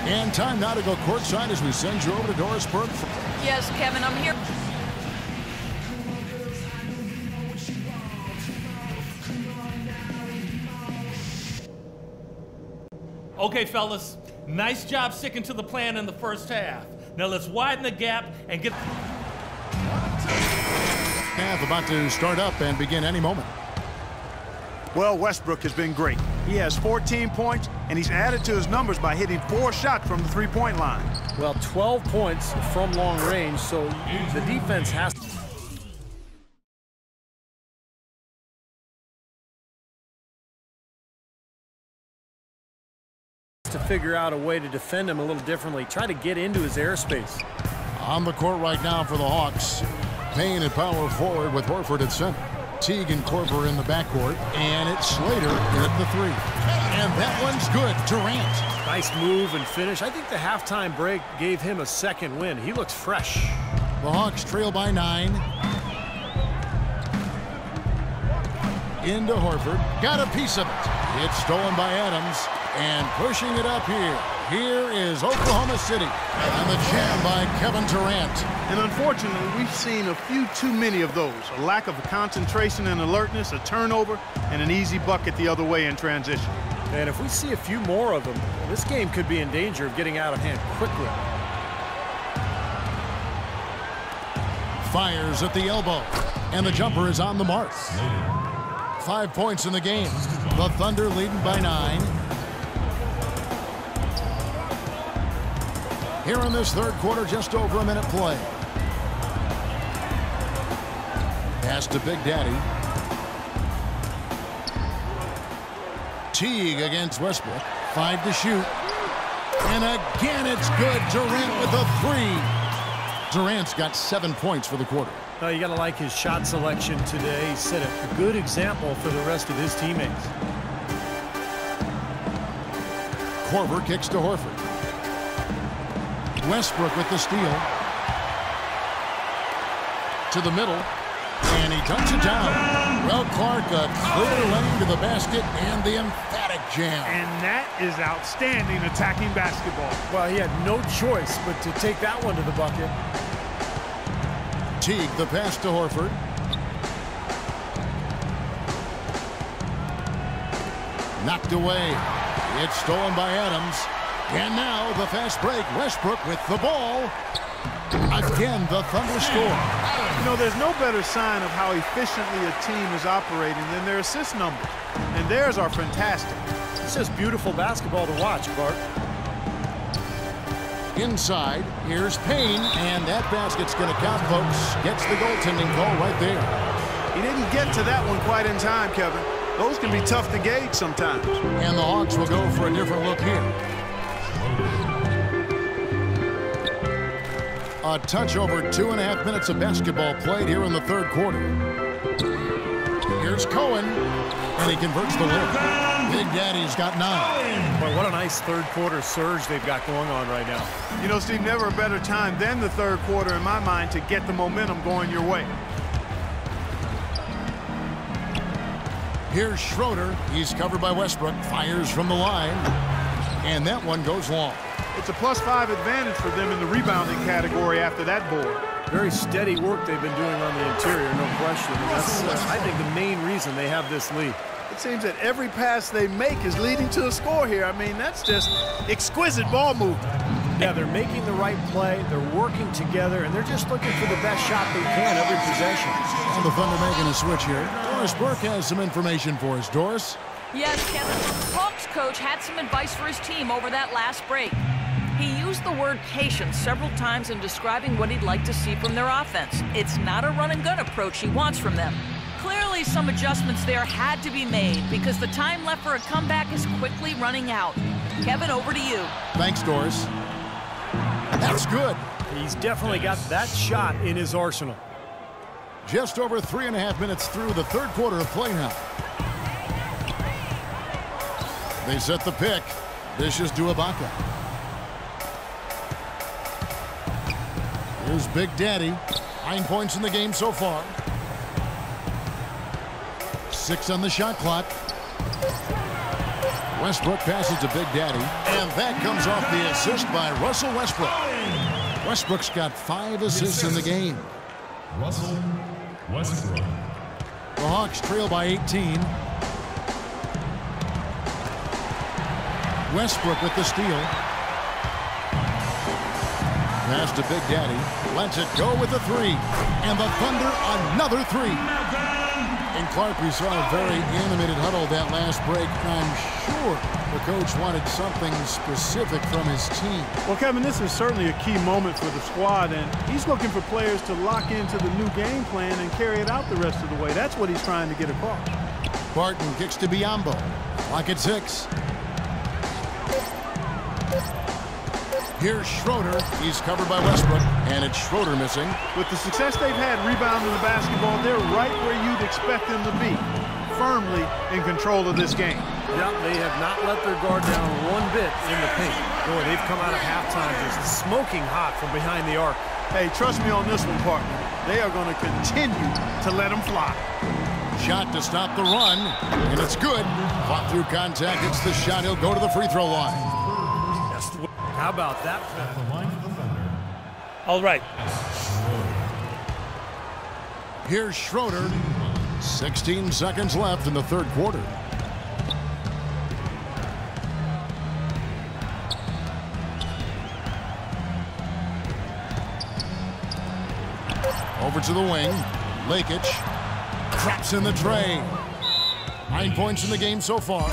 And time now to go courtside as we send you over to Doris Burke. Yes, Kevin, I'm here. Okay, fellas, nice job sticking to the plan in the first half. Now let's widen the gap and get... Half about to start up and begin any moment. Well, Westbrook has been great. He has 14 points, and he's added to his numbers by hitting 4 shots from the three-point line. Well, 12 points from long range, so the defense has to figure out a way to defend him a little differently, try to get into his airspace. On the court right now for the Hawks. Payne at power forward with Horford at center. Teague and Korver in the backcourt, and it's Slater at the 3. And that one's good. Durant. Nice move and finish. I think the halftime break gave him a second win. He looks fresh. The Hawks trail by 9. Into Horford. Got a piece of it. It's stolen by Adams. And pushing it up here. Here is Oklahoma City. And the jam by Kevin Durant. And unfortunately, we've seen a few too many of those. A lack of concentration and alertness, a turnover, and an easy bucket the other way in transition. And if we see a few more of them, this game could be in danger of getting out of hand quickly. Fires at the elbow. And the jumper is on the mark. 5 points in the game. The Thunder leading by 9. Here in this third quarter, just over a minute play. Pass to Big Daddy. Teague against Westbrook. 5 to shoot. And again, it's good. Durant with a 3. Durant's got 7 points for the quarter. Now you got to like his shot selection today. He set a good example for the rest of his teammates. Korver kicks to Horford. Westbrook with the steal. To the middle. And he dunks it down. Well, Clark, a clear lane to the basket and the emphatic jam. And that is outstanding attacking basketball. Well, he had no choice but to take that one to the bucket. Teague, the pass to Horford. Knocked away. It's stolen by Adams. And now the fast break. Westbrook with the ball. Again, the Thunder score. You know, there's no better sign of how efficiently a team is operating than their assist numbers. And theirs are fantastic. It's just beautiful basketball to watch, Clark. Inside, here's Payne. And that basket's going to count, folks. Gets the goaltending call right there. He didn't get to that one quite in time, Kevin. Those can be tough to gauge sometimes. And the Hawks will go for a different look here. A touch over 2.5 minutes of basketball played here in the third quarter. Here's Cohen, and he converts the win. Big Daddy's got 9. Boy, what a nice third quarter surge they've got going on right now. You know, Steve, never a better time than the third quarter in my mind to get the momentum going your way. Here's Schroeder. He's covered by Westbrook. Fires from the line. And that one goes long. It's a +5 advantage for them in the rebounding category after that board. Very steady work they've been doing on the interior, no question. And that's, I think, the main reason they have this lead. It seems that every pass they make is leading to a score here. I mean, that's just exquisite ball movement. Yeah, they're making the right play, they're working together, and they're just looking for the best shot they can every possession. And the Thunder making a switch here. Doris Burke has some information for us. Doris? Yes, Kevin. Hawks coach had some advice for his team over that last break. He used the word patience several times in describing what he'd like to see from their offense. It's not a run-and-gun approach he wants from them. Clearly, some adjustments there had to be made because the time left for a comeback is quickly running out. Kevin, over to you. Thanks, Doris. That's good. He's definitely got that shot in his arsenal. Just over 3.5 minutes through the third quarter of play now. They set the pick. This is Ibaka. Here's Big Daddy. 9 points in the game so far. 6 on the shot clock. Westbrook passes to Big Daddy, and that comes off the assist by Russell Westbrook. Westbrook's got 5 assists in the game. Russell Westbrook. The Hawks trail by 18. Westbrook with the steal. Pass to Big Daddy. Lets it go with the 3. And the Thunder another 3. And Clark, we saw a very animated huddle that last break. I'm sure the coach wanted something specific from his team. Well, Kevin, this is certainly a key moment for the squad, and he's looking for players to lock into the new game plan and carry it out the rest of the way. That's what he's trying to get across. Barton kicks to Biyombo. Clock at 6. Here's Schroeder. He's covered by Westbrook, and it's Schroeder missing. With the success they've had rebounding the basketball, they're right where you'd expect them to be, firmly in control of this game. Yeah, they have not let their guard down one bit in the paint. Boy, they've come out of halftime just smoking hot from behind the arc. Hey, trust me on this one, partner. They are going to continue to let them fly. Shot to stop the run, and it's good. Fought through contact. It's the shot. He'll go to the free throw line. How about that? The line for the Thunder. All right. Here's Schroeder. 16 seconds left in the third quarter. Over to the wing. Lakic traps in the tray. 9 points in the game so far.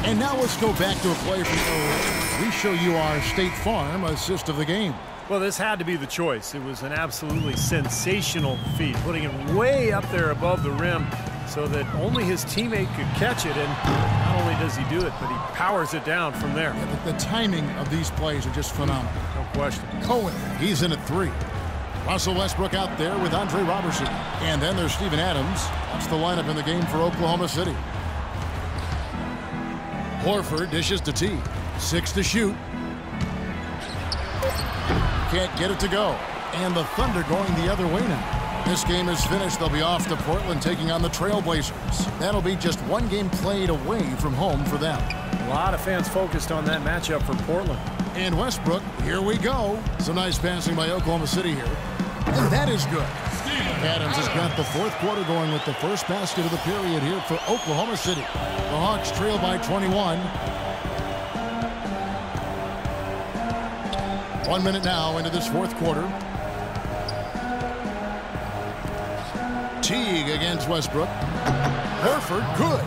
And now let's go back to a play from we show you our State Farm assist of the game. Well, this had to be the choice. It was an absolutely sensational feed, putting it way up there above the rim so that only his teammate could catch it. And not only does he do it, but he powers it down from there. Yeah, the timing of these plays are just phenomenal. No question. Cohen, he's in at 3. Russell Westbrook out there with Andre Robertson. And then there's Steven Adams. That's the lineup in the game for Oklahoma City. Horford dishes to T. 6 to shoot. Can't get it to go. And the Thunder going the other way now. This game is finished. They'll be off to Portland taking on the Trailblazers. That'll be just one game played away from home for them. A lot of fans focused on that matchup for Portland. And Westbrook, here we go. Some nice passing by Oklahoma City here. And that is good. Adams has got the fourth quarter going with the first basket of the period here for Oklahoma City. The Hawks trail by 21. 1 minute now into this fourth quarter. Teague against Westbrook. Horford, good.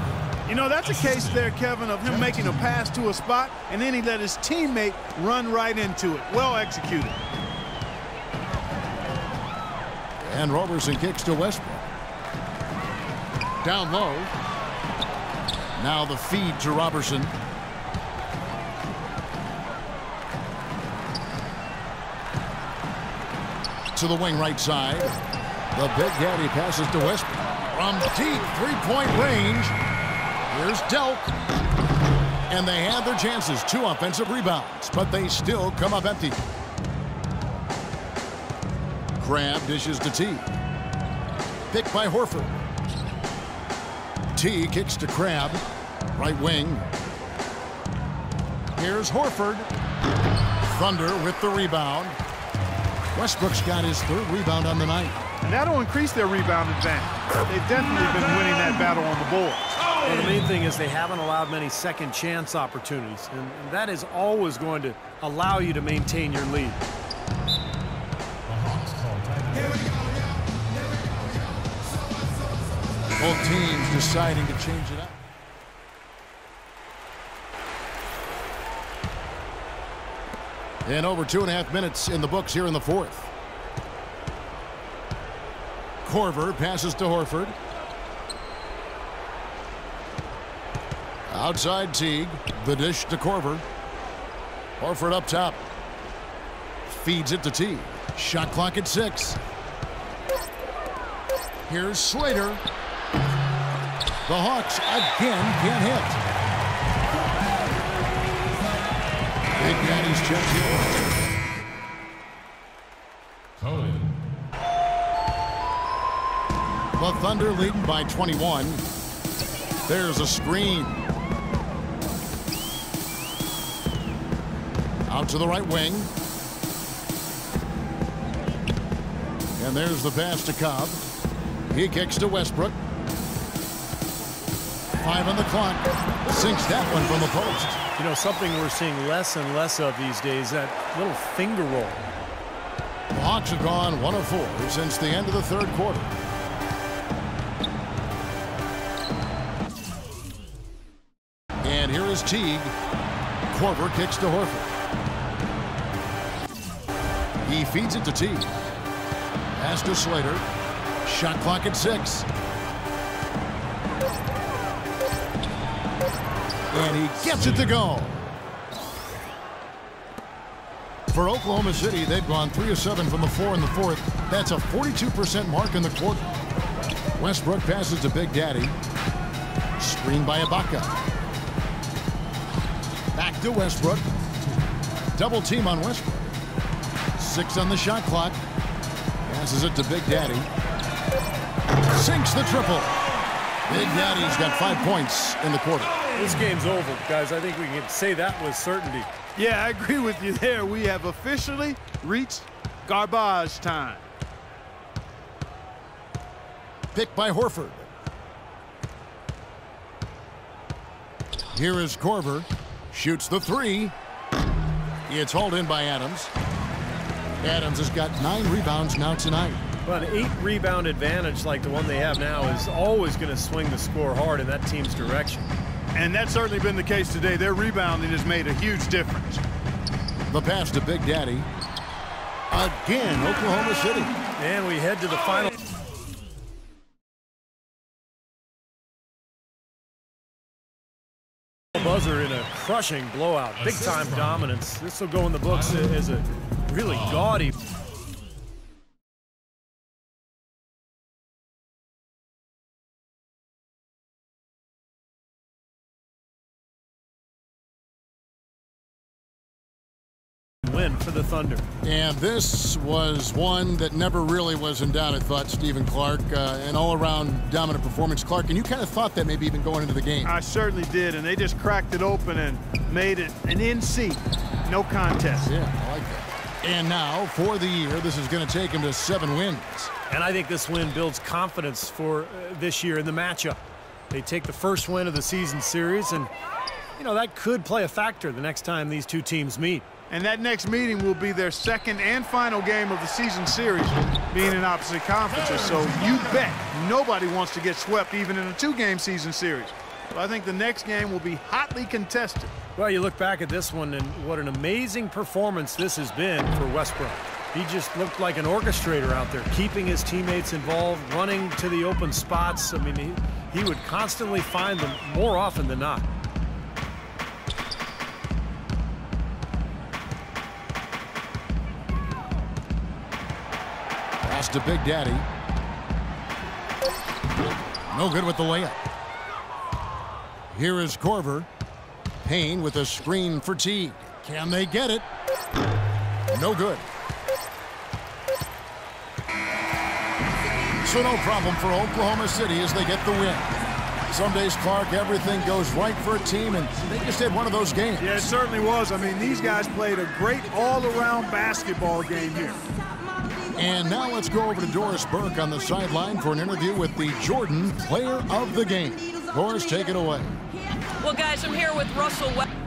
You know, that's a case there, Kevin, of him making a pass to a spot, and then he let his teammate run right into it. Well executed. And Robertson kicks to Westbrook. Down low. Now the feed to Robertson. To the wing right side. The Big Daddy passes to Westbrook. From deep three-point range. Here's Delk. And they have their chances. 2 offensive rebounds. But they still come up empty. Crab dishes to T. Picked by Horford. T kicks to Crab. Right wing. Here's Horford. Thunder with the rebound. Westbrook's got his 3rd rebound on the night. And that'll increase their rebound advantage. They've definitely been winning that battle on the boards. Well, the main thing is they haven't allowed many second chance opportunities, and that is always going to allow you to maintain your lead. Both teams deciding to change it up. And over 2.5 minutes in the books here in the fourth. Korver passes to Horford. Outside Teague. The dish to Korver. Horford up top. Feeds it to Teague. Shot clock at 6. Here's Slater. The Hawks again can't hit. Big Daddy's check here. Cohen. The Thunder leading by 21. There's a screen. Out to the right wing. And there's the pass to Cobb. He kicks to Westbrook. 5 on the clock. Sinks that one from the post. You know, something we're seeing less and less of these days, that little finger roll. The Hawks have gone 1 of 4 since the end of the third quarter. And here is Teague. Korver kicks to Horford. He feeds it to Teague. Pass to Slater. Shot clock at 6. And he gets it to go. For Oklahoma City, they've gone 3 of 7 from the floor in the fourth. That's a 42% mark in the quarter. Westbrook passes to Big Daddy. Screened by Ibaka. Back to Westbrook. Double team on Westbrook. 6 on the shot clock. Passes it to Big Daddy. Sinks the triple. Big Daddy's got 5 points in the quarter. This game's over, guys. I think we can say that with certainty. Yeah, I agree with you there. We have officially reached garbage time. Picked by Horford. Here is Korver. Shoots the 3. It's hauled in by Adams. Adams has got 9 rebounds now tonight. But an 8-rebound advantage like the one they have now is always going to swing the score hard in that team's direction. And that's certainly been the case today. Their rebounding has made a huge difference. The pass to Big Daddy. Again, Oklahoma City. And we head to the final. Buzzer in a crushing blowout. Big-time dominance. This will go in the books as a really gaudy. Win for the Thunder. And this was one that never really was in doubt, I thought, Stephen Clark. An all-around dominant performance. Clark, and you kind of thought that maybe even going into the game. I certainly did, and they just cracked it open and made it an NC. No contest. Yeah, I like that. And now, for the year, this is going to take him to 7 wins. And I think this win builds confidence for this year in the matchup. They take the first win of the season series, and, you know, that could play a factor the next time these two teams meet. And that next meeting will be their second and final game of the season series, being in opposite conferences. So you bet nobody wants to get swept even in a 2-game season series. So I think the next game will be hotly contested. Well, you look back at this one, and what an amazing performance this has been for Westbrook. He just looked like an orchestrator out there, keeping his teammates involved, running to the open spots. I mean, he would constantly find them more often than not. To Big Daddy. No good with the layup. Here is Korver. Payne with a screen for Teague. Can they get it? No good. So no problem for Oklahoma City as they get the win. Some days, Clark, everything goes right for a team, and they just had one of those games. Yeah, it certainly was. I mean, these guys played a great all-around basketball game here. And now let's go over to Doris Burke on the sideline for an interview with the Jordan Player of the Game. Doris, take it away. Well, guys, I'm here with Russell Westbrook.